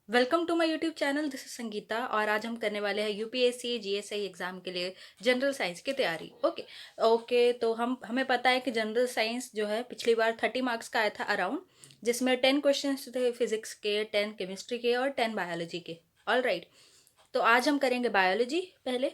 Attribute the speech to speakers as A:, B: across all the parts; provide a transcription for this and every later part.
A: Welcome to my YouTube channel. This is Sangeeta और आज हम करने वाले हैं यूपीएससी जीएसआई एग्जाम के लिए जनरल साइंस की तैयारी। ओके तो हमें पता है कि जनरल साइंस जो है पिछली बार 30 मार्क्स का आया था अराउंड, जिसमें 10 क्वेश्चंस थे फिजिक्स के, 10 केमिस्ट्री के और 10 बायोलॉजी के। ऑल राइट, तो आज हम करेंगे बायोलॉजी पहले।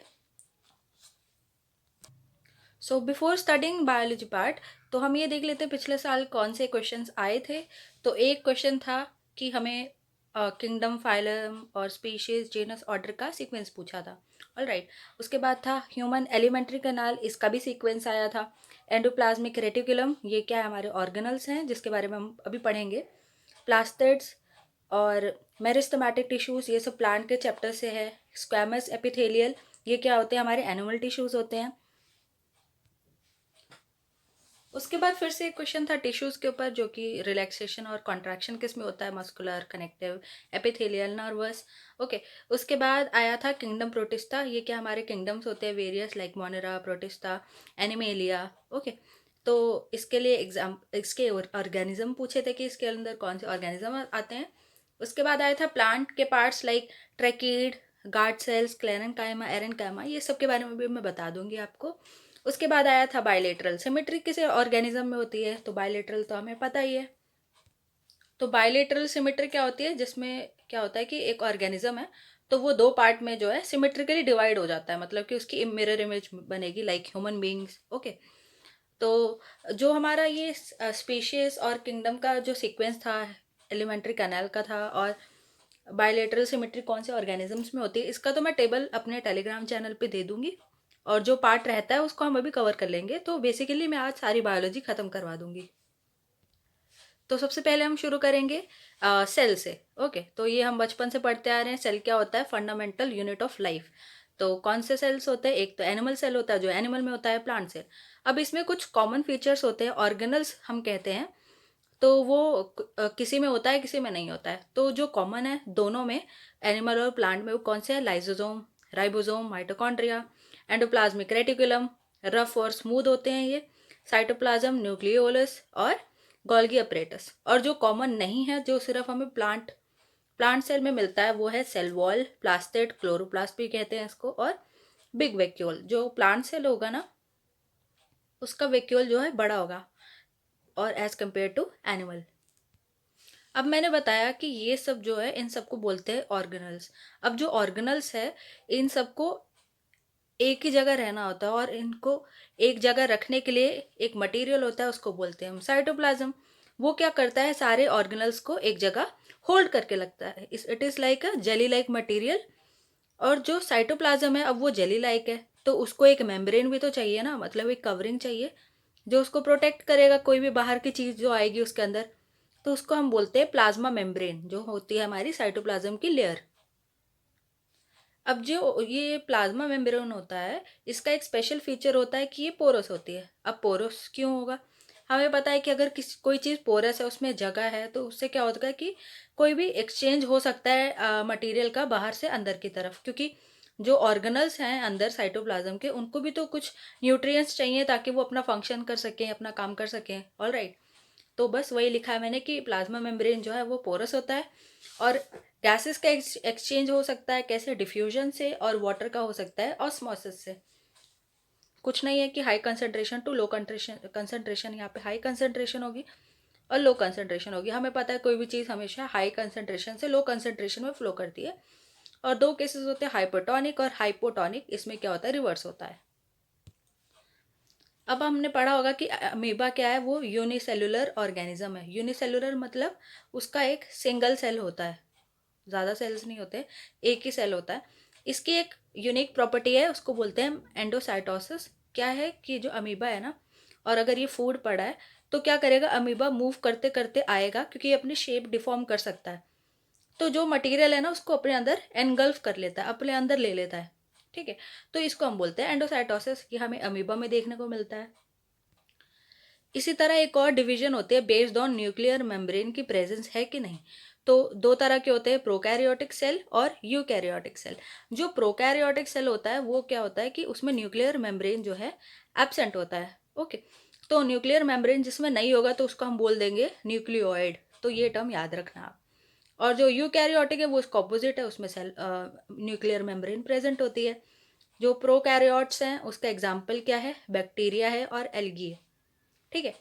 A: So before studying biology part, तो हम ये देख लेते हैं पिछले साल कौन से क्वेश्चंस आए थे। तो एक क्वेश्चन था कि हमें किंगडम, फाइलम और स्पीशीज, जेनस, ऑर्डर का सीक्वेंस पूछा था। ऑल राइट, उसके बाद था ह्यूमन एलिमेंट्री कैनाल, इसका भी सीक्वेंस आया था। एंडोप्लाज्मिक रेटिकुलम, ये क्या है, हमारे ऑर्गेनल्स हैं जिसके बारे में हम अभी पढ़ेंगे। प्लास्टिड्स और मेरिस्टेमेटिक टिश्यूज़, ये सब प्लांट के चैप्टर से है। स्क्वैमस एपिथेलियल, ये क्या होते हैं, हमारे एनिमल टिश्यूज़ होते हैं। उसके बाद फिर से एक क्वेश्चन था टिश्यूज़ के ऊपर, जो कि रिलैक्सेशन और कॉन्ट्रैक्शन किस में होता है, muscular, connective, epithelial, nervous. Okay, उसके बाद आया था किंगडम प्रोटिस्टा, ये क्या हमारे किंगडम्स होते हैं various, like Monera, protista, animalia. Okay, तो इसके लिए इसके ऑर्गेनिज्म पूछे थे कि इसके अंदर कौन से ऑर्गेनिज्म आते हैं। उसके बाद आया था प्लांट के parts like tracheid, guard cells, chlorenchyma, aerenchyma, ये सब के बारे में भी मैं बता दूंगी आपको। उसके बाद आया था बायलेटरल सिमेट्री किसी ऑर्गेनिज्म में होती है, तो बायलेटरल तो हमें पता ही है। तो बायलेटरल सिमेट्री क्या होती है, जिसमें क्या होता है कि एक ऑर्गेनिज्म है तो वो दो पार्ट में जो है सिमेट्रिकली डिवाइड हो जाता है, मतलब कि उसकी मिरर इमेज बनेगी लाइक ह्यूमन बींग्स। ओके, तो जो हमारा ये स्पीशीज और किंगडम का जो सीक्वेंस था, एलिमेंट्री कैनाल का था, और बायलेटरल सिमेट्री कौन से ऑर्गेनिजम्स में होती है, इसका तो मैं टेबल अपने टेलीग्राम चैनल पे दे दूंगी। और जो पार्ट रहता है उसको हम अभी कवर कर लेंगे। तो बेसिकली मैं आज सारी बायोलॉजी खत्म करवा दूंगी। तो सबसे पहले हम शुरू करेंगे सेल से। ओके, तो ये हम बचपन से पढ़ते आ रहे हैं, सेल क्या होता है, फंडामेंटल यूनिट ऑफ लाइफ। तो कौन से सेल्स होते हैं, एक तो एनिमल सेल होता है जो एनिमल में होता है, प्लांट सेल। अब इसमें कुछ कॉमन फीचर्स होते हैं, ऑर्गेनल्स हम कहते हैं। तो वो किसी में होता है, किसी में नहीं होता है। तो जो कॉमन है दोनों में, एनिमल और प्लांट में, वो कौन से हैं, lysosome, ribosome, mitochondria, endoplasmic reticulum, rough और स्मूथ होते हैं ये, साइटोप्लाज्म, न्यूक्लियोलस और गोल्गी अपरेटस। और जो कॉमन नहीं है, जो सिर्फ हमें प्लांट सेल में मिलता है, वो है सेल वॉल, प्लास्टिड, क्लोरोप्लास्ट भी कहते हैं इसको, और बिग वैक्यूल। जो प्लांट सेल होगा ना, उसका वैक्यूल जो है बड़ा होगा और एज कम्पेयर टू एनिमल। अब मैंने बताया कि ये सब जो है, इन सबको बोलते हैं ऑर्गेनल्स। अब जो ऑर्गेनल्स है, इन सबको एक ही जगह रहना होता है, और इनको एक जगह रखने के लिए एक मटेरियल होता है, उसको बोलते हैं हम साइटोप्लाज्म। वो क्या करता है, सारे ऑर्गेनल्स को एक जगह होल्ड करके लगता है। It is like a jelly like material. और जो साइटोप्लाज्म है, अब वो जेली लाइक है, तो उसको एक मेम्ब्रेन भी तो चाहिए ना, मतलब एक कवरिंग चाहिए जो उसको प्रोटेक्ट करेगा, कोई भी बाहर की चीज़ जो आएगी उसके अंदर। तो उसको हम बोलते हैं प्लाज्मा मेम्ब्रेन, जो होती है हमारी साइटोप्लाज्म की लेयर। अब जो ये प्लाज्मा मेम्ब्रेन होता है, इसका एक स्पेशल फीचर होता है कि ये पोरस होती है। अब पोरस क्यों होगा, हमें पता है कि अगर कोई चीज़ पोरस है, उसमें जगह है, तो उससे क्या होता है कि कोई भी एक्सचेंज हो सकता है मटेरियल का, बाहर से अंदर की तरफ। क्योंकि जो ऑर्गेनल्स हैं अंदर साइटोप्लाज्म के, उनको भी तो कुछ न्यूट्रिएंट्स चाहिए ताकि वो अपना फंक्शन कर सकें, अपना काम कर सकें। ऑल राइट, तो बस वही लिखा है मैंने कि प्लाज्मा मेम्ब्रेन जो है वो पोरस होता है। और गैसेस का एक्सचेंज हो सकता है कैसे, डिफ्यूजन से, और वाटर का हो सकता है ऑस्मोसिस से। कुछ नहीं है कि high concentration to low concentration, यहाँ पे हाई कंसंट्रेशन होगी और लो कंसंट्रेशन होगी। हमें पता है कोई भी चीज़ हमेशा हाई कंसंट्रेशन से लो कंसंट्रेशन में फ्लो करती है। और दो केसेस होते हैं, हाइपरटोनिक और हाइपोटोनिक। इसमें क्या होता है, रिवर्स होता है। अब हमने पढ़ा होगा कि अमीबा क्या है, वो यूनिसेलुलर ऑर्गेनिज्म है। यूनिसेलुलर मतलब उसका एक सिंगल सेल होता है, ज़्यादा सेल्स नहीं होते, एक ही सेल होता है। इसकी एक यूनिक प्रॉपर्टी है, उसको बोलते हैं एंडोसाइटोसिस। क्या है कि जो अमीबा है ना, और अगर ये फूड पड़ा है, तो क्या करेगा, अमीबा मूव करते करते आएगा, क्योंकि ये अपनी शेप डिफॉर्म कर सकता है। तो जो मटेरियल है ना, उसको अपने अंदर एनगल्फ कर लेता है, अपने अंदर ले लेता है। ठीक है, तो इसको हम बोलते हैं एंडोसाइटोसिस। ये हमें अमीबा में देखने को मिलता है। इसी तरह एक और डिवीजन होती है बेस्ड ऑन न्यूक्लियर मेम्ब्रेन की प्रेजेंस है कि नहीं। तो दो तरह के होते हैं, प्रोकैरियोटिक सेल और यूकैरियोटिक सेल। जो प्रोकैरियोटिक सेल होता है, वो क्या होता है कि उसमें न्यूक्लियर मेम्ब्रेन जो है एब्सेंट होता है। ओके, तो न्यूक्लियर मेम्ब्रेन जिसमें नहीं होगा, तो उसको हम बोल देंगे न्यूक्लियोइड। तो ये टर्म याद रखना आप। और जो यूकैरियोटिक है वो उसका ऑपोजिट है, उसमें सेल न्यूक्लियर मेम्ब्रेन प्रेजेंट होती है। जो प्रोकैरियोट्स हैं उसका एग्जाम्पल क्या है, बैक्टीरिया है और एल्गी है, ठीक है।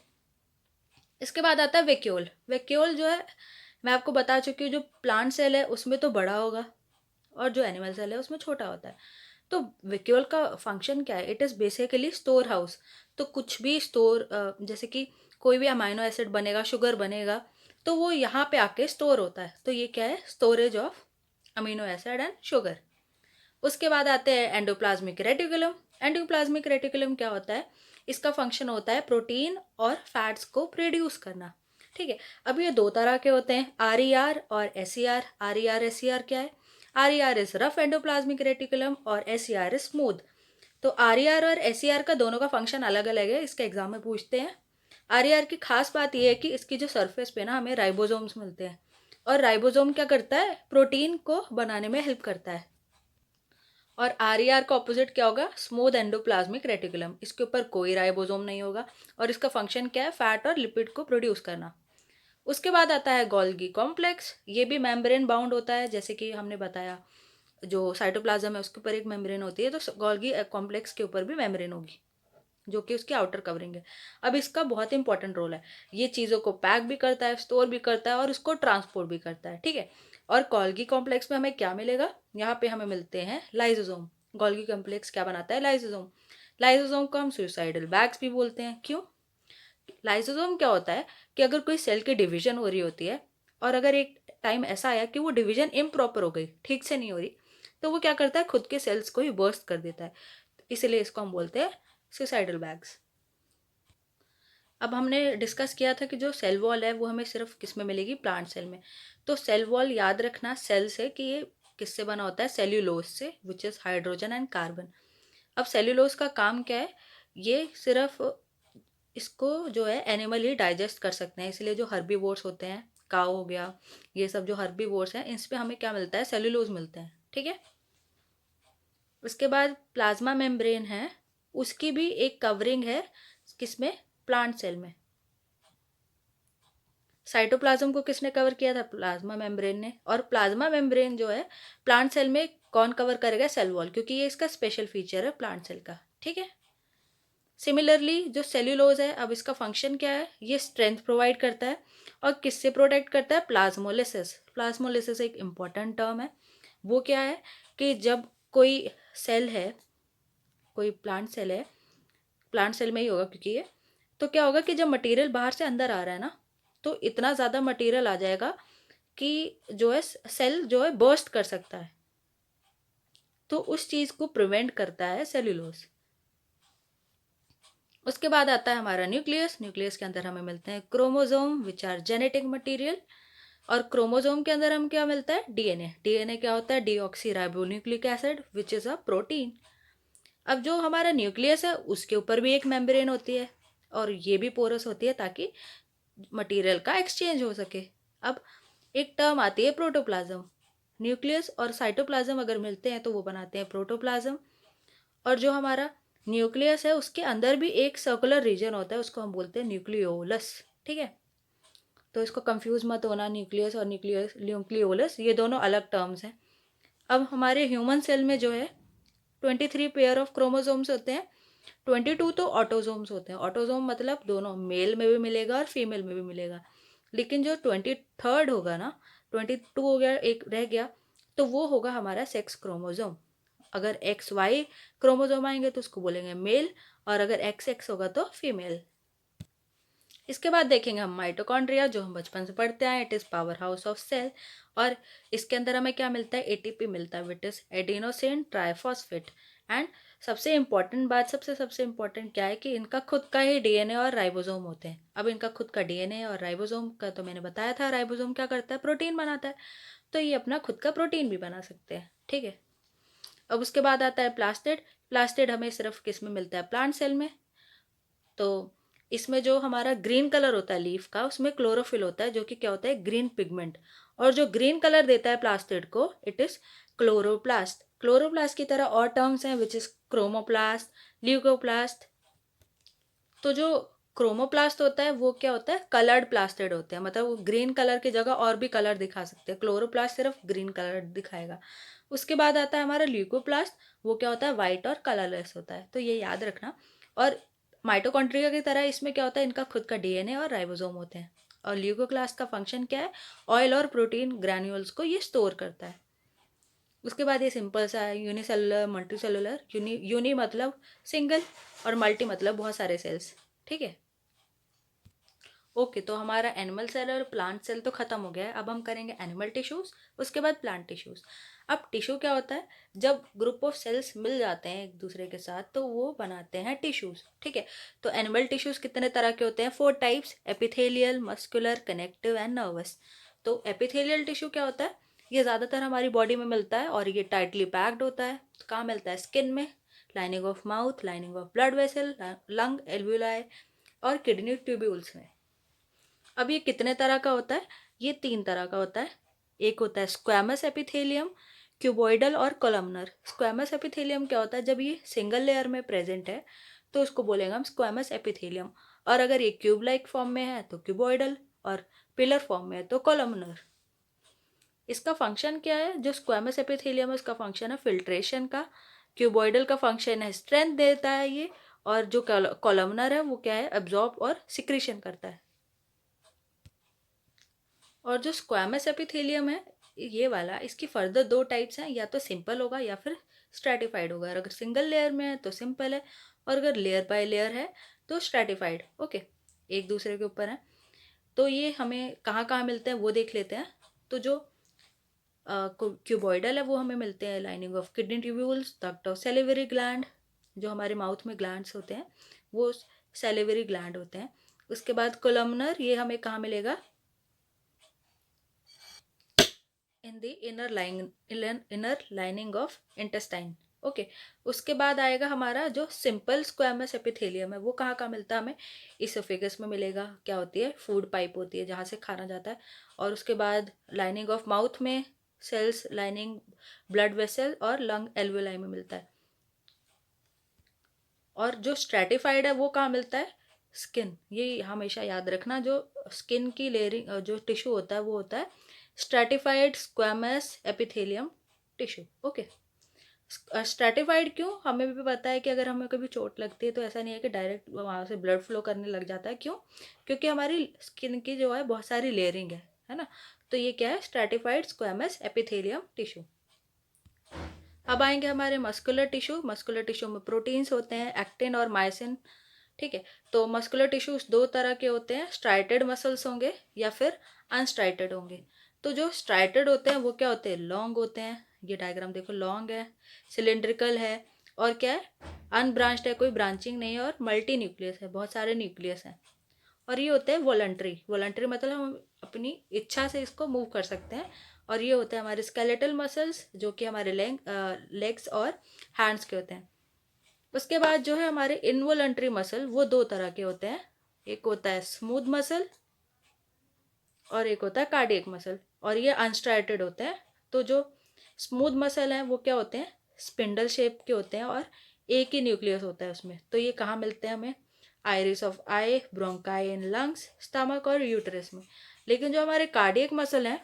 A: इसके बाद आता है वैक्यूल। वैक्यूल जो है मैं आपको बता चुकी हूँ, जो प्लांट सेल है उसमें तो बड़ा होगा और जो एनिमल सेल है उसमें छोटा होता है। तो वैक्यूल का फंक्शन क्या है, it is basically store house. तो कुछ भी स्टोर, जैसे कि कोई भी अमाइनो एसिड बनेगा, शुगर बनेगा, तो वो यहाँ पे आके स्टोर होता है। तो ये क्या है, storage of amino acid and sugar. उसके बाद आते हैं एंडोप्लाज्मिक रेटिकुलम। एंडोप्लाज्मिक रेटिकुलम क्या होता है, इसका फंक्शन होता है प्रोटीन और फैट्स को प्रोड्यूस करना, ठीक है। अब ये दो तरह के होते हैं, आर ई आर और S E R. R E R S E R क्या है, R E R is rough endoplasmic reticulum और S E R is smooth. तो आर ई आर और एस ई आर का दोनों का फंक्शन अलग अलग है, इसके एग्जाम में पूछते हैं। आर ई आर की खास बात यह है कि इसकी जो सरफेस पे ना हमें राइबोसोम्स मिलते हैं, और राइबोसोम क्या करता है, प्रोटीन को बनाने में हेल्प करता है। और आर ई आर का ऑपोजिट क्या होगा, स्मूथ एंडोप्लाज्मिक रेटिकुलम। इसके ऊपर कोई राइबोसोम नहीं होगा और इसका फंक्शन क्या है, फैट और लिपिड को प्रोड्यूस करना। उसके बाद आता है गोल्गी कॉम्प्लेक्स। ये भी मेम्ब्रेन बाउंड होता है, जैसे कि हमने बताया जो साइटोप्लाज्म है उसके ऊपर एक मेम्ब्रेन होती है, तो गोल्गी कॉम्प्लेक्स के ऊपर भी मेम्ब्रेन होगी जो कि उसकी आउटर कवरिंग है। अब इसका बहुत इंपॉर्टेंट रोल है, ये चीज़ों को पैक भी करता है, स्टोर भी करता है और उसको ट्रांसपोर्ट भी करता है, ठीक है। और गोल्गी कॉम्प्लेक्स में हमें क्या मिलेगा, यहाँ पे हमें मिलते हैं लाइसोसोम। गोल्गी कॉम्प्लेक्स क्या बनाता है, लाइसोसोम। लाइसोसोम को हम सुसाइडल बैग्स भी बोलते हैं, क्यों। लाइसोसोम क्या होता है कि अगर कोई सेल की डिवीजन हो रही होती है और अगर एक टाइम ऐसा आया कि वो डिवीजन इम्प्रॉपर हो गई, ठीक से नहीं हो रही, तो वो क्या करता है, खुद के सेल्स को ही बर्स्ट कर देता है। इसलिए इसको हम बोलते हैं सुसाइडल बैग्स। अब हमने डिस्कस किया था कि जो सेल वॉल है वो हमें सिर्फ किस में मिलेगी, प्लांट सेल में। तो सेल वॉल याद रखना सेल से कि ये किससे बना होता है, सेल्यूलोज से, which is hydrogen and carbon. अब सेल्यूलोज का काम क्या है, ये सिर्फ इसको जो है एनिमल ही डाइजेस्ट कर सकते हैं, इसलिए जो हर्बीवोर्स होते हैं, काऊ हो गया, ये सब जो हर्बीवोर्स हैं, इस पे हमें क्या मिलता है, सेल्यूलोज मिलते हैं, ठीक है। उसके बाद प्लाज्मा मेम्ब्रेन है, उसकी भी एक कवरिंग है, किसमें, प्लांट सेल में। साइटोप्लाज्म को किसने कवर किया था, प्लाज्मा मेम्ब्रेन ने। और प्लाज्मा मेम्ब्रेन जो है प्लांट सेल में कौन कवर करेगा, सेल वॉल, क्योंकि ये इसका स्पेशल फीचर है प्लांट सेल का, ठीक है। सिमिलरली जो सेल्यूलोज है, अब इसका फंक्शन क्या है, ये स्ट्रेंथ प्रोवाइड करता है और किससे प्रोटेक्ट करता है, प्लाज्मोलिसिस। प्लाज्मोलिसिस एक इम्पॉर्टेंट टर्म है। वो क्या है कि जब कोई सेल है, कोई प्लांट सेल है, प्लांट सेल में ही होगा क्योंकि ये, तो क्या होगा कि जब मटेरियल बाहर से अंदर आ रहा है ना, तो इतना ज़्यादा मटेरियल आ जाएगा कि जो है सेल जो है बर्स्ट कर सकता है, तो उस चीज़ को प्रिवेंट करता है सेल्यूलोज। उसके बाद आता है हमारा न्यूक्लियस। न्यूक्लियस के अंदर हमें मिलते हैं chromosome which are genetic material. और क्रोमोजोम के अंदर हम क्या मिलता है, डीएनए। डीएनए क्या होता है, deoxy ribo nucleic acid which is a protein. अब जो हमारा न्यूक्लियस है उसके ऊपर भी एक मेम्ब्रेन होती है और ये भी पोरस होती है ताकि मटेरियल का एक्सचेंज हो सके। अब एक टर्म आती है प्रोटोप्लाज्म। न्यूक्लियस और साइटोप्लाज्म अगर मिलते हैं तो वो बनाते हैं प्रोटोप्लाज्म। और जो हमारा न्यूक्लियस है उसके अंदर भी एक सर्कुलर रीजन होता है, उसको हम बोलते हैं न्यूक्लियोलस, ठीक है। तो इसको कंफ्यूज मत होना, न्यूक्लियस और न्यूक्लियोलस ये दोनों अलग टर्म्स हैं। अब हमारे ह्यूमन सेल में जो है 23 पेयर ऑफ क्रोमोसोम्स होते हैं। 22 तो ऑटोजोम्स होते हैं। ऑटोजोम मतलब दोनों, मेल में भी मिलेगा और फीमेल में भी मिलेगा। लेकिन जो 23rd होगा ना, 22 हो गया, एक रह गया, तो वो होगा हमारा सेक्स क्रोमोजोम। अगर एक्स वाई क्रोमोजोम आएंगे तो उसको बोलेंगे मेल, और अगर एक्स एक्स होगा तो फीमेल। इसके बाद देखेंगे हम माइटोकॉन्ड्रिया, जो हम बचपन से पढ़ते आए, it is power house of cell. और इसके अंदर हमें क्या मिलता है, एटीपी मिलता है, विट इज़ एडिनोसिन ट्राइफॉस्फेट। एंड सबसे इम्पॉर्टेंट बात, सबसे इम्पॉर्टेंट क्या है कि इनका खुद का ही डीएनए और राइबोसोम होते हैं। अब इनका खुद का डीएनए और राइबोसोम का तो मैंने बताया था, राइबोसोम क्या करता है, प्रोटीन बनाता है, तो ये अपना खुद का प्रोटीन भी बना सकते हैं, ठीक है। अब उसके बाद आता है प्लास्टिड। प्लास्टिड हमें सिर्फ किस में मिलता है, प्लांट सेल में। तो इसमें जो हमारा ग्रीन कलर होता है लीफ का, उसमें क्लोरोफिल होता है जो कि क्या होता है, ग्रीन पिगमेंट। और जो ग्रीन कलर देता है प्लास्टिड को, इट इज क्लोरोप्लास्ट। क्लोरोप्लास्ट की तरह और टर्म्स हैं विच इज क्रोमोप्लास्ट, ल्यूकोप्लास्ट। तो जो क्रोमोप्लास्ट होता है वो क्या होता है, कलर्ड प्लास्टिड होते हैं, मतलब वो ग्रीन कलर की जगह और भी कलर दिखा सकते हैं। क्लोरोप्लास्ट सिर्फ ग्रीन कलर दिखाएगा। उसके बाद आता है हमारा ल्यूकोप्लास्ट, वो क्या होता है, वाइट और कलरलेस होता है, तो ये याद रखना। और माइटोकॉन्ड्रिया की तरह इसमें क्या होता है, इनका खुद का डीएनए और राइबोसोम होते हैं। और ल्यूकोप्लास्ट का फंक्शन क्या है, ऑयल और प्रोटीन ग्रैन्यूल्स को ये स्टोर करता है। उसके बाद ये सिंपल सा है, यूनिसेलुलर मल्टी सेलुलर। यूनी मतलब सिंगल और मल्टी मतलब बहुत सारे सेल्स, ठीक है। ओके, तो हमारा एनिमल सेल और प्लांट सेल तो खत्म हो गया है। अब हम करेंगे एनिमल टिश्यूज, उसके बाद प्लांट टिश्यूज। अब टिश्यू क्या होता है, जब ग्रुप ऑफ सेल्स मिल जाते हैं एक दूसरे के साथ तो वो बनाते हैं टिश्यूज, ठीक है। तो एनिमल टिश्यूज कितने तरह के होते हैं, 4 types, epithelial, muscular, connective and nervous. तो एपिथेलियल टिश्यू क्या होता है, ये ज़्यादातर हमारी बॉडी में मिलता है और ये टाइटली पैक्ड होता है। तो कहाँ मिलता है, स्किन में, lining of mouth, lining of blood vessel, lung, alveoli और किडनी ट्यूब्यूल्स में। अब ये कितने तरह का होता है, ये 3 तरह का होता है। एक होता है स्क्वैमस एपिथेलियम, क्यूबॉइडल और कोलमनर। स्क्वैमस एपिथेलियम क्या होता है, जब ये सिंगल लेयर में प्रेजेंट है तो उसको बोलेंगे हम स्क्वैमस एपिथेलियम। और अगर ये क्यूब लाइक फॉर्म में है तो क्यूबॉइडल, और पिलर फॉर्म में है तो कोलमनर। इसका फंक्शन क्या है, जो स्क्वैमस एपिथेलियम है उसका फंक्शन है फिल्ट्रेशन का, क्यूबॉइडल का फंक्शन है स्ट्रेंथ देता है ये, और जो कोलमनर है वो क्या है, एब्जॉर्ब और सिक्रीशन करता है। और जो स्क्वैमस एपिथेलियम है ये वाला, इसकी फर्दर 2 टाइप्स हैं, या तो सिंपल होगा या फिर स्ट्रेटिफाइड होगा। अगर सिंगल लेयर में है तो सिंपल है, और अगर लेयर बाय लेयर है तो स्ट्रेटिफाइड। ओके, एक दूसरे के ऊपर है। तो ये हमें कहाँ कहाँ मिलते हैं वो देख लेते हैं। तो जो क्यूबॉइडल है वो हमें मिलते हैं lining of kidney tubules, duct of salivary gland, जो हमारे माउथ में ग्लैंड्स होते हैं वो सेलिवरी ग्लैंड होते हैं। उसके बाद कोलमनर, ये हमें कहाँ मिलेगा, in the inner lining of intestine. Okay, उसके बाद आएगा हमारा जो सिंपल स्क्वैमस एपिथेलियम है, वो कहाँ कहाँ मिलता है हमें, इसोफेगस में मिलेगा, क्या होती है, फूड पाइप होती है जहाँ से खाना जाता है। और उसके बाद लाइनिंग ऑफ माउथ में सेल्स लाइनिंग, ब्लड वेसल और लंग एल्वुलाई में मिलता है। और जो स्ट्रेटिफाइड है वो कहाँ मिलता है, स्किन। ये हमेशा याद रखना, जो स्किन की लेयरिंग जो टिश्यू होता है वो होता है stratified squamous epithelium tissue. Okay, stratified क्यों, हमें भी पता है कि अगर हमें कभी चोट लगती है तो ऐसा नहीं है कि डायरेक्ट वहाँ से ब्लड फ्लो करने लग जाता है। क्यों, क्योंकि हमारी स्किन की जो है बहुत सारी लेयरिंग है ना। तो ये क्या है, स्ट्रेटिफाइड स्क्वैमस एपिथेलियम टिश्यू। अब आएंगे हमारे मस्कुलर टिश्यू। मस्कुलर टिश्यू में प्रोटीन्स होते हैं, एक्टिन और मायोसिन, ठीक है। तो मस्कुलर टिश्यूज 2 तरह के होते हैं, स्ट्राइटेड मसल्स होंगे या फिर अनस्ट्राइटेड होंगे। तो जो स्ट्राइटेड होते हैं वो क्या होते हैं, लॉन्ग होते हैं, ये डायग्राम देखो, लॉन्ग है, सिलेंड्रिकल है, और क्या है, अनब्रांच्ड है, कोई ब्रांचिंग नहीं है, और मल्टी न्यूक्लियस है, बहुत सारे न्यूक्लियस हैं। और ये होते हैं वॉलंटरी। वॉलंटरी मतलब हम अपनी इच्छा से इसको मूव कर सकते हैं। और ये होते हैं हमारे स्केलेटल मसल्स, जो कि हमारे लेग्स और हैंड्स के होते हैं। उसके बाद जो है हमारे इनवॉलंटरी मसल, वो 2 तरह के होते हैं, एक होता है स्मूथ मसल और एक होता है कार्डियक मसल, और ये अनस्ट्राइटेड होते हैं। तो जो स्मूथ मसल हैं वो क्या होते हैं, स्पिंडल शेप के होते हैं, और एक ही न्यूक्लियस होता है उसमें। तो ये कहाँ मिलते हैं हमें, iris of I, bronchi in lungs, stomach और यूट्रस में। लेकिन जो हमारे कार्डियक मसल हैं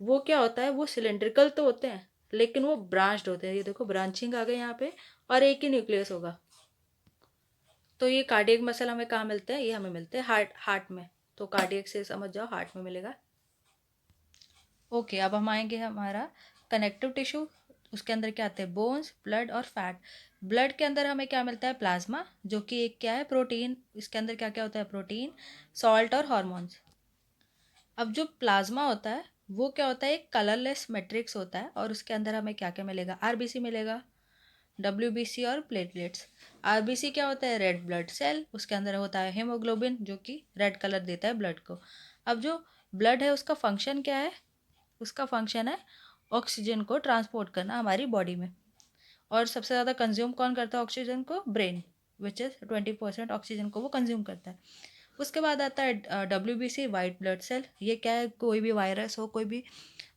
A: वो क्या होता है, वो सिलेंड्रिकल तो होते हैं लेकिन वो ब्रांच्ड होते हैं, ये देखो ब्रांचिंग आ गई यहाँ पे, और एक ही न्यूक्लियस होगा। तो ये कार्डियक मसल हमें कहाँ मिलते हैं, ये हमें मिलते हैं हार्ट में। तो कार्डियक से समझ जाओ हार्ट में मिलेगा। ओके, अब हम आएंगे हमारा कनेक्टिव टिश्यू। उसके अंदर क्या आते हैं, बोन्स, ब्लड और फैट। ब्लड के अंदर हमें क्या मिलता है, प्लाज्मा, जो कि एक क्या है, प्रोटीन। इसके अंदर क्या क्या होता है, प्रोटीन, सॉल्ट और हॉर्मोन्स। अब जो प्लाज्मा होता है वो क्या होता है, एक कलरलेस मैट्रिक्स होता है, और उसके अंदर हमें क्या क्या मिलेगा, आरबीसी मिलेगा, डब्ल्यूबीसी और प्लेटलेट्स। आरबीसी क्या होता है, रेड ब्लड सेल, उसके अंदर होता है हेमोग्लोबिन, जो कि रेड कलर देता है ब्लड को। अब जो ब्लड है उसका फंक्शन क्या है, उसका फंक्शन है ऑक्सीजन को ट्रांसपोर्ट करना हमारी बॉडी में। और सबसे ज़्यादा कंज्यूम कौन करता है ऑक्सीजन को, ब्रेन, विच इज़ 20% ऑक्सीजन को वो कंज्यूम करता है। उसके बाद आता है W B C, white blood cell. ये क्या है, कोई भी वायरस हो, कोई भी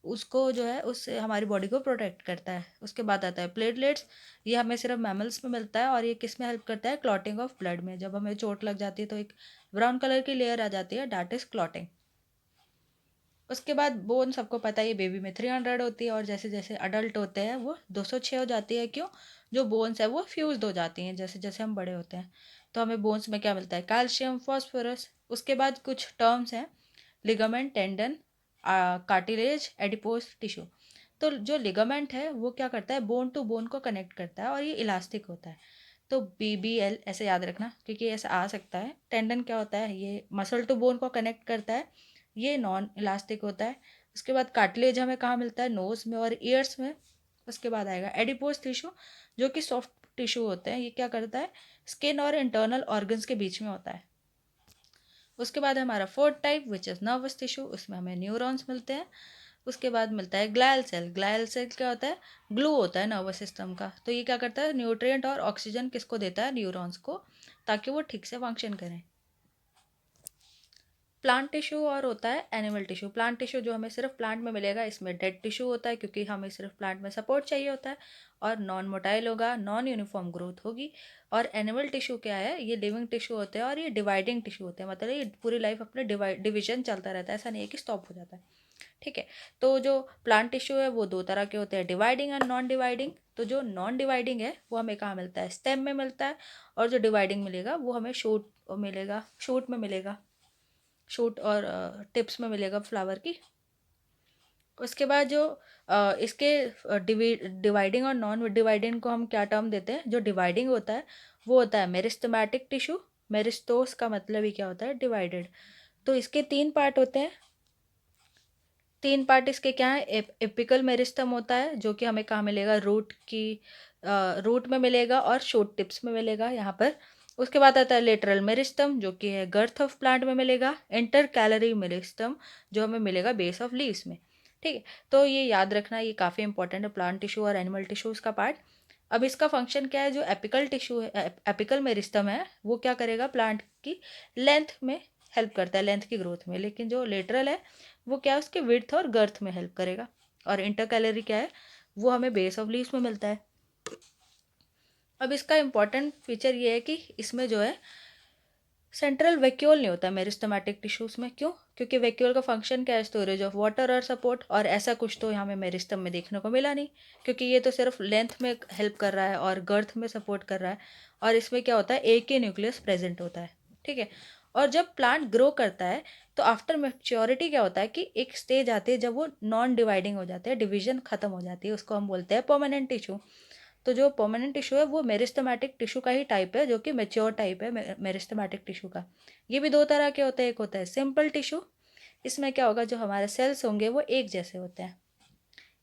A: उसको जो है उससे हमारी बॉडी को प्रोटेक्ट करता है। उसके बाद आता है प्लेटलेट्स, ये हमें सिर्फ मैमल्स में मिलता है और ये किस में हेल्प करता है, क्लॉटिंग ऑफ ब्लड में। जब हमें चोट लग जाती है तो एक ब्राउन कलर की लेयर आ जाती है, डैट इज क्लॉटिंग। उसके बाद बोन सबको पता है ये बेबी में 300 होती है और जैसे जैसे अडल्ट होते हैं वो 206 हो जाती है। क्यों? जो बोन्स है वो फ्यूज हो जाती हैं जैसे जैसे हम बड़े होते हैं। तो हमें बोन्स में क्या मिलता है, कैल्शियम, फॉस्फोरस। उसके बाद कुछ टर्म्स हैं, ligament, tendon, cartilage, adipose tissue. तो जो लिगामेंट है वो क्या करता है, बोन टू बोन को कनेक्ट करता है और ये इलास्टिक होता है। तो BBL ऐसे याद रखना क्योंकि ऐसा आ सकता है। टेंडन क्या होता है, ये मसल टू बोन को कनेक्ट करता है, ये नॉन इलास्टिक होता है। उसके बाद कार्टिलेज हमें कहाँ मिलता है, नोज में और ईयर्स में। उसके बाद आएगा एडिपोज टिश्यू, जो कि सॉफ्ट टिश्यू होते हैं। ये क्या करता है, स्किन और इंटरनल ऑर्गन्स के बीच में होता है। उसके बाद है हमारा fourth type which is nervous tissue, उसमें हमें न्यूरॉन्स मिलते हैं। उसके बाद मिलता है ग्लायल सेल। ग्लायल सेल क्या होता है, ग्लू होता है नर्वस सिस्टम का। तो ये क्या करता है, न्यूट्रिएंट और ऑक्सीजन किसको देता है, न्यूरॉन्स को, ताकि वो ठीक से फंक्शन करें। प्लांट टिश्यू और होता है एनिमल टिश्यू। प्लांट टिश्यू जो हमें सिर्फ प्लांट में मिलेगा, इसमें डेड टिश्यू होता है क्योंकि हमें सिर्फ प्लांट में सपोर्ट चाहिए होता है, और नॉन मोटाइल होगा, नॉन यूनिफॉर्म ग्रोथ होगी। और एनिमल टिश्यू क्या है, ये लिविंग टिश्यू होते हैं और ये डिवाइडिंग टिश्यू होते हैं, मतलब ये पूरी लाइफ अपने डिवीजन चलता रहता है, ऐसा नहीं है कि स्टॉप हो जाता है। ठीक है। तो जो प्लांट टिश्यू है वो दो तरह के होते हैं, डिवाइडिंग और नॉन डिवाइडिंग। तो जो नॉन डिवाइडिंग है वो हमें कहाँ मिलता है, स्टेम में मिलता है। और जो डिवाइडिंग मिलेगा वो हमें शूट में मिलेगा, शूट और टिप्स में मिलेगा फ्लावर की। उसके बाद जो इसके डिवाइडिंग और नॉन डिवाइडिंग को हम क्या टर्म देते हैं, जो डिवाइडिंग होता है वो होता है मेरिस्टेमेटिक टिश्यू। मेरिस्टोस का मतलब ही क्या होता है, डिवाइडेड। तो इसके 3 पार्ट होते हैं। 3 पार्ट इसके क्या है, एपिकल मेरिस्टम होता है जो कि हमें कहाँ मिलेगा, रूट में मिलेगा और शूट टिप्स में मिलेगा यहाँ पर। उसके बाद आता है लेटरल मेरिस्टम जो कि है गर्थ ऑफ प्लांट में मिलेगा। इंटर कैलरी मेरिस्टम जो हमें मिलेगा बेस ऑफ लीव्स में। ठीक है। तो ये याद रखना, ये काफ़ी इंपॉर्टेंट है प्लांट टिश्यू और एनिमल टिश्यूज़ का पार्ट। अब इसका फंक्शन क्या है, जो एपिकल टिश्यू है, एपिकल मेरिस्टम है, वो क्या करेगा, प्लांट की लेंथ में हेल्प करता है, लेंथ की ग्रोथ में। लेकिन जो लेटरल है वो क्या है, उसके विड्थ और गर्थ में हेल्प करेगा। और इंटर कैलरी क्या है, वो हमें बेस ऑफ लीव्स में मिलता है। अब इसका इंपॉर्टेंट फीचर ये है कि इसमें जो है सेंट्रल वैक्यूल नहीं होता मेरिस्टेमेटिक टिश्यूज में। क्यों? क्योंकि वैक्यूल का फंक्शन क्या है, स्टोरेज ऑफ वाटर और सपोर्ट, और ऐसा कुछ तो यहाँ में मेरिस्टम में देखने को मिला नहीं, क्योंकि ये तो सिर्फ लेंथ में हेल्प कर रहा है और गर्थ में सपोर्ट कर रहा है। और इसमें क्या होता है, एक ही न्यूक्लियस प्रेजेंट होता है। ठीक है। और जब प्लांट ग्रो करता है तो आफ्टर मेच्योरिटी क्या होता है कि एक स्टेज आती है जब वो नॉन डिवाइडिंग हो जाते हैं, डिवीजन खत्म हो जाती है, उसको हम बोलते हैं परमानेंट टिश्यू। तो जो परमानेंट टिश्यू है वो मेरिस्टेमेटिक टिश्यू का ही टाइप है, जो कि मेच्योर टाइप है मेरिस्टेमेटिक टिश्यू का। ये भी दो तरह के होते हैं, एक होता है सिंपल टिश्यू, इसमें क्या होगा, जो हमारे सेल्स होंगे वो एक जैसे होते हैं।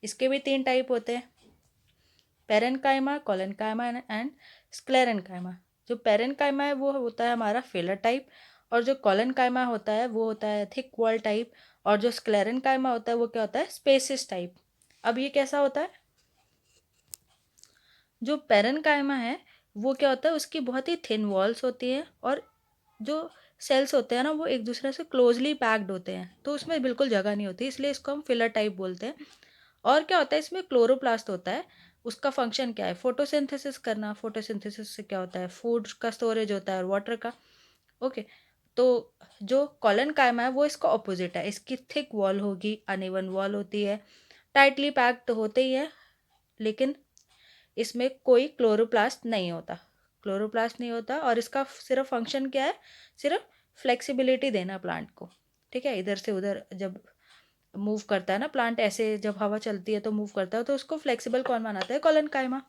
A: इसके भी 3 टाइप होते हैं, पेरेनकाइमा, कोलेनकाइमा एंड स्क्लेरेनकाइमा। जो पेरेनकाइमा है वो होता है हमारा फिलर टाइप, और जो कोलेनकाइमा होता है वो होता है थिक वॉल टाइप, और जो स्क्लेरेनकाइमा होता है वो क्या होता है, स्पेसिस टाइप। अब ये कैसा होता है, जो पेरेनकाइमा है वो क्या होता है, उसकी बहुत ही थिन वॉल्स होती हैं, और जो सेल्स होते हैं ना वो एक दूसरे से क्लोजली पैक्ड होते हैं, तो उसमें बिल्कुल जगह नहीं होती, इसलिए इसको हम फिलर टाइप बोलते हैं। और क्या होता है, इसमें क्लोरोप्लास्ट होता है। उसका फंक्शन क्या है, फोटोसिंथेसिस करना। फोटोसिंथेसिस से क्या होता है, फूड का स्टोरेज होता है और वाटर का। ओके। तो जो कॉलन कायमा है वो इसका ऑपोजिट है, इसकी थिक वॉल होगी, अनइवन वॉल होती है, टाइटली पैक्ड होते ही है, लेकिन इसमें कोई क्लोरोप्लास्ट नहीं होता। क्लोरोप्लास्ट नहीं होता, और इसका सिर्फ फंक्शन क्या है, सिर्फ फ्लेक्सिबिलिटी देना प्लांट को। ठीक है। इधर से उधर जब मूव करता है ना प्लांट, ऐसे जब हवा चलती है तो मूव करता है, तो उसको फ्लेक्सिबल कौन बनाता है, कॉलन कायमा।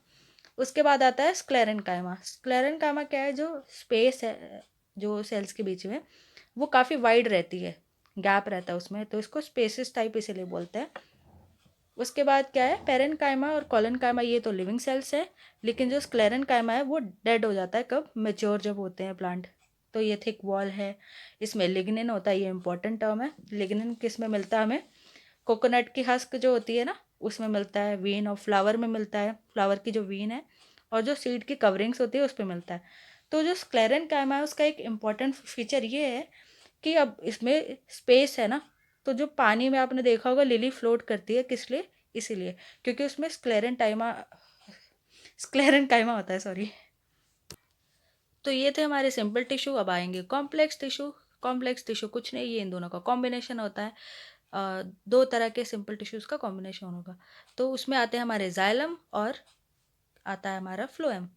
A: उसके बाद आता है स्क्लेरन कायमा। स्क्लेरन कायमा क्या है, जो स्पेस है जो सेल्स के बीच में वो काफ़ी वाइड रहती है, गैप रहता है उसमें, तो इसको स्पेसिस टाइप इसीलिए बोलते हैं। उसके बाद क्या है, पेरेन कायमा और कॉलन कायमा, ये तो लिविंग सेल्स है, लेकिन जो स्क्लेरन कायमा है वो डेड हो जाता है, कब, मेच्योर जब होते हैं प्लांट। तो ये थिक वॉल है, इसमें लिग्निन होता है, ये इंपॉर्टेंट टर्म है। लिग्निन किस में मिलता है हमें, कोकोनट की हस्क जो होती है ना उसमें मिलता है, वीन और फ्लावर में मिलता है, फ्लावर की जो वीन है, और जो सीड की कवरिंग्स होती है उस पर मिलता है। तो जो स्क्लेरन कायमा है उसका एक इम्पॉर्टेंट फीचर ये है कि अब इसमें स्पेस है ना, तो जो पानी में आपने देखा होगा लिली फ्लोट करती है, किस लिए? इसीलिए क्योंकि उसमें स्क्लेरेंकाइमा होता है, सॉरी। तो ये थे हमारे सिंपल टिश्यू। अब आएंगे कॉम्प्लेक्स टिश्यू। कॉम्प्लेक्स टिश्यू कुछ नहीं, ये इन दोनों का कॉम्बिनेशन होता है। दो तरह के सिंपल टिश्यूज का कॉम्बिनेशन होगा। तो उसमें आते हैं हमारे जाइलम और आता है हमारा फ्लोएम।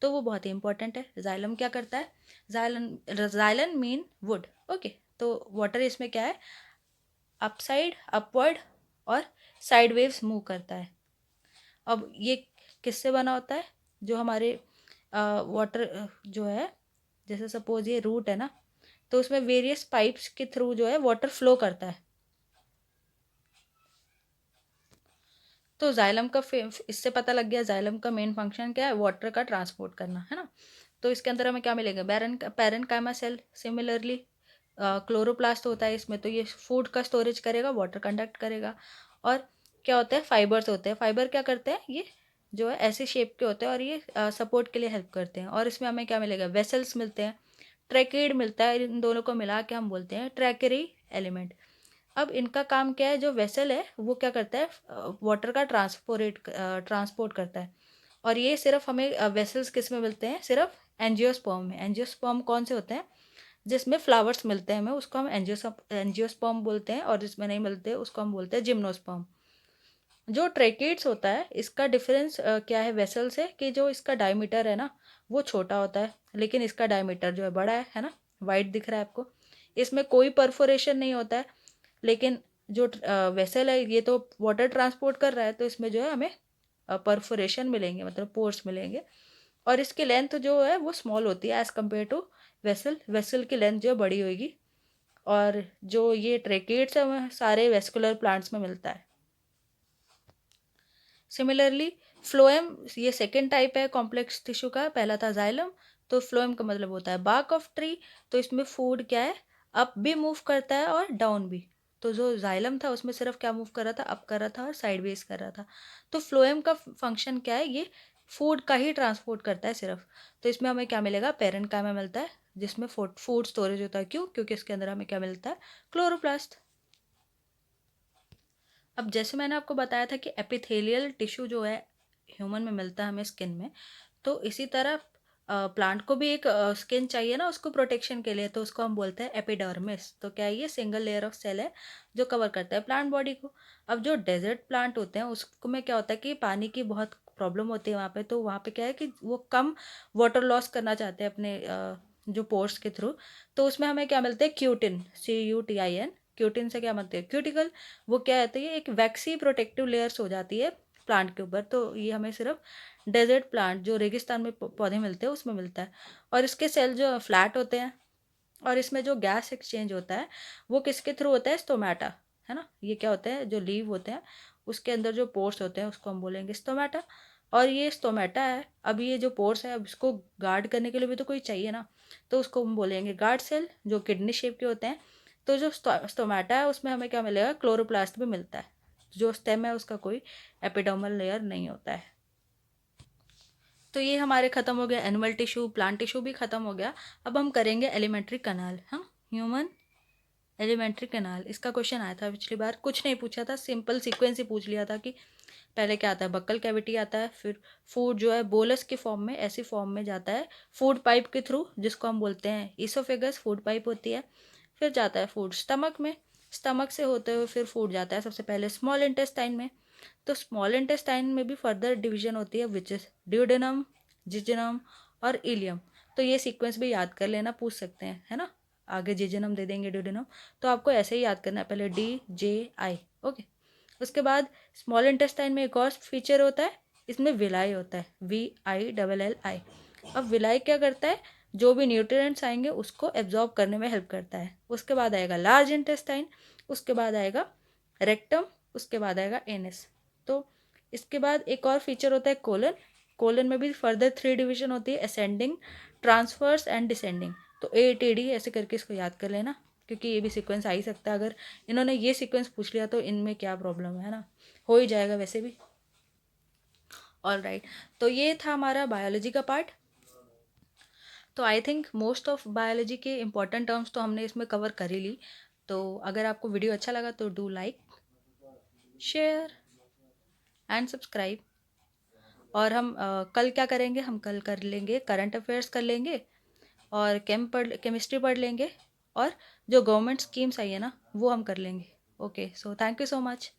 A: तो वो बहुत ही इंपॉर्टेंट है। जाइलम क्या करता है? जाइलन मीन वुड। ओके, तो वाटर इसमें क्या है? अपसाइड, अपवर्ड और साइड वेव्स मूव करता है। अब ये किससे बना होता है? जो हमारे वाटर जो है, जैसे सपोज ये रूट है ना, तो उसमें वेरियस पाइप्स के थ्रू जो है वाटर फ्लो करता है। तो जाइलम का इससे पता लग गया जाइलम का मेन फंक्शन क्या है? वाटर का ट्रांसपोर्ट करना, है ना। तो इसके अंदर हमें क्या मिलेगा? Parenchyma cell. सिमिलरली क्लोरोप्लास्ट होता है इसमें, तो ये फूड का स्टोरेज करेगा, वाटर कंडक्ट करेगा। और क्या होता है? फाइबर्स होते हैं। फाइबर क्या करते हैं? ये जो है ऐसे शेप के होते हैं और ये सपोर्ट के लिए हेल्प करते हैं। और इसमें हमें क्या मिलेगा? वेसल्स मिलते हैं, ट्रैकेड मिलता है। इन दोनों को मिला के हम बोलते हैं ट्रैकेरी एलिमेंट। अब इनका काम क्या है? जो वेसल है वो क्या करता है? वाटर का ट्रांसपोर्ट करता है। और ये सिर्फ हमें वेसल्स किस में मिलते हैं? सिर्फ एंजियोस्पर्म में। एंजियोस्पर्म कौन से होते हैं? जिसमें फ्लावर्स मिलते हैं हमें, उसको हम एंजियोस्पर्म बोलते हैं। और जिसमें नहीं मिलते उसको हम बोलते हैं जिम्नोस्पर्म। जो ट्रैकेट्स होता है इसका डिफरेंस क्या है वेसल से? कि जो इसका डायमीटर है ना वो छोटा होता है, लेकिन इसका डायमीटर जो है बड़ा है ना। वाइट दिख रहा है आपको। इसमें कोई परफोरेशन नहीं होता है। लेकिन जो वेसल है ये तो वाटर ट्रांसपोर्ट कर रहा है, तो इसमें जो है हमें परफोरेशन मिलेंगे, मतलब पोर्स मिलेंगे। और इसकी लेंथ जो है वो स्मॉल होती है as compare to vessel. Vessel की लेंथ जो है बड़ी होगी। और जो ये ट्रेकेट्स है वह सारे वेस्कुलर प्लांट्स में मिलता है। सिमिलरली फ्लोएम, ये सेकेंड टाइप है कॉम्प्लेक्स टिश्यू का। पहला था जाइलम। तो फ्लोएम का मतलब होता है बार्क ऑफ ट्री। तो इसमें फूड क्या है? अप भी मूव करता है और डाउन भी। तो जो जाइलम था उसमें सिर्फ क्या मूव कर रहा था? अप कर रहा था और साइडवेज कर रहा था। तो फ्लोएम का फंक्शन क्या है? ये फूड का ही ट्रांसपोर्ट करता है सिर्फ। तो इसमें हमें क्या मिलेगा? पैरेन्काइमा मिलता है, जिसमें फूड स्टोरेज होता है। क्यों? क्योंकि इसके अंदर हमें क्या मिलता है? क्लोरोप्लास्ट। अब जैसे मैंने आपको बताया था कि एपिथेलियल टिश्यू जो है ह्यूमन में मिलता है हमें स्किन में, तो इसी तरह प्लांट को भी एक स्किन चाहिए ना उसको प्रोटेक्शन के लिए, तो उसको हम बोलते हैं एपिडर्मिस। तो क्या है? ये सिंगल लेयर ऑफ सेल है जो कवर करता है प्लांट बॉडी को। अब जो डेजर्ट प्लांट होते हैं उसको में क्या होता है कि पानी की बहुत प्रॉब्लम होती है वहाँ पे। तो वहाँ पे क्या है कि वो कम वाटर लॉस करना चाहते हैं अपने जो पोर्स के थ्रू। तो उसमें हमें क्या मिलता है? Cutin, CUTIN। क्यूटिन से क्या बनते हैं? क्यूटिकल। वो क्या होती है? एक वैक्सी प्रोटेक्टिव लेयर्स हो जाती है प्लांट के ऊपर। तो ये हमें सिर्फ डेजर्ट प्लांट जो रेगिस्तान में पौधे मिलते हैं उसमें मिलता है। और इसके सेल जो फ्लैट होते हैं। और इसमें जो गैस एक्सचेंज होता है वो किसके थ्रू होता है? स्टोमेटा, है ना। ये क्या होता है? जो लीव होते हैं उसके अंदर जो पोर्स होते हैं उसको हम बोलेंगे स्टोमेटा। और ये स्टोमेटा है, अब ये जो पोर्स है अब इसको गार्ड करने के लिए भी तो कोई चाहिए ना। तो उसको हम बोलेंगे गार्ड सेल, जो किडनी शेप के होते हैं। तो जो स्टोमेटा है उसमें हमें क्या मिलेगा? क्लोरोप्लास्ट भी मिलता है। जो स्टेम है उसका कोई एपिडर्मल लेयर नहीं होता है। तो ये हमारे खत्म हो गया एनिमल टिश्यू, प्लांट टिश्यू भी खत्म हो गया। अब हम करेंगे एलिमेंट्री कनाल। हाँ, ह्यूमन एलिमेंट्री कनाल, इसका क्वेश्चन आया था पिछली बार। कुछ नहीं पूछा था, सिंपल सीक्वेंस ही पूछ लिया था कि पहले क्या आता है? बक्कल कैविटी आता है, फिर फूड जो है बोलस के फॉर्म में, ऐसी फॉर्म में जाता है फूड पाइप के थ्रू, जिसको हम बोलते हैं ईसोफेगस। फूड पाइप होती है। फिर जाता है फूड स्टमक में। स्टमक से होते हुए फिर फूड जाता है सबसे पहले स्मॉल इंटेस्टाइन में। तो स्मॉल इंटेस्टाइन में भी फर्दर डिवीजन होती है, विच इज ड्यूडेनम, जिजनम और इलियम। तो ये सीक्वेंस भी याद कर लेना, पूछ सकते हैं, है ना। आगे जिजनम दे देंगे, ड्यूडेनम। तो आपको ऐसे ही याद करना है, पहले DJI। ओके। उसके बाद स्मॉल इंटेस्टाइन में एक और फीचर होता है, इसमें विलाई होता है, VILLI। अब विलाई क्या करता है? जो भी न्यूट्रिएंट्स आएंगे उसको एब्जॉर्ब करने में हेल्प करता है। उसके बाद आएगा लार्ज इंटेस्टाइन, उसके बाद आएगा रेक्टम, उसके बाद आएगा एनस। तो इसके बाद एक और फीचर होता है कोलन। कोलन में भी फर्दर 3 डिवीजन होती है, असेंडिंग, ट्रांसफर्स एंड डिसेंडिंग। तो ATD ऐसे करके इसको याद कर लेना, क्योंकि ये भी सीक्वेंस आ ही सकता है। अगर इन्होंने ये सीक्वेंस पूछ लिया तो इनमें क्या प्रॉब्लम है ना, हो ही जाएगा वैसे भी। ऑल राइट, तो ये था हमारा बायोलॉजी का पार्ट। तो I think most of biology के इंपॉर्टेंट टर्म्स तो हमने इसमें कवर कर ही ली। तो अगर आपको वीडियो अच्छा लगा तो do like, share and subscribe. और हम कल क्या करेंगे, हम कल कर लेंगे करंट अफेयर्स कर लेंगे, और केमिस्ट्री पढ़ लेंगे, और जो गवर्नमेंट स्कीम्स आई है ना वो हम कर लेंगे। Okay, so thank you so much.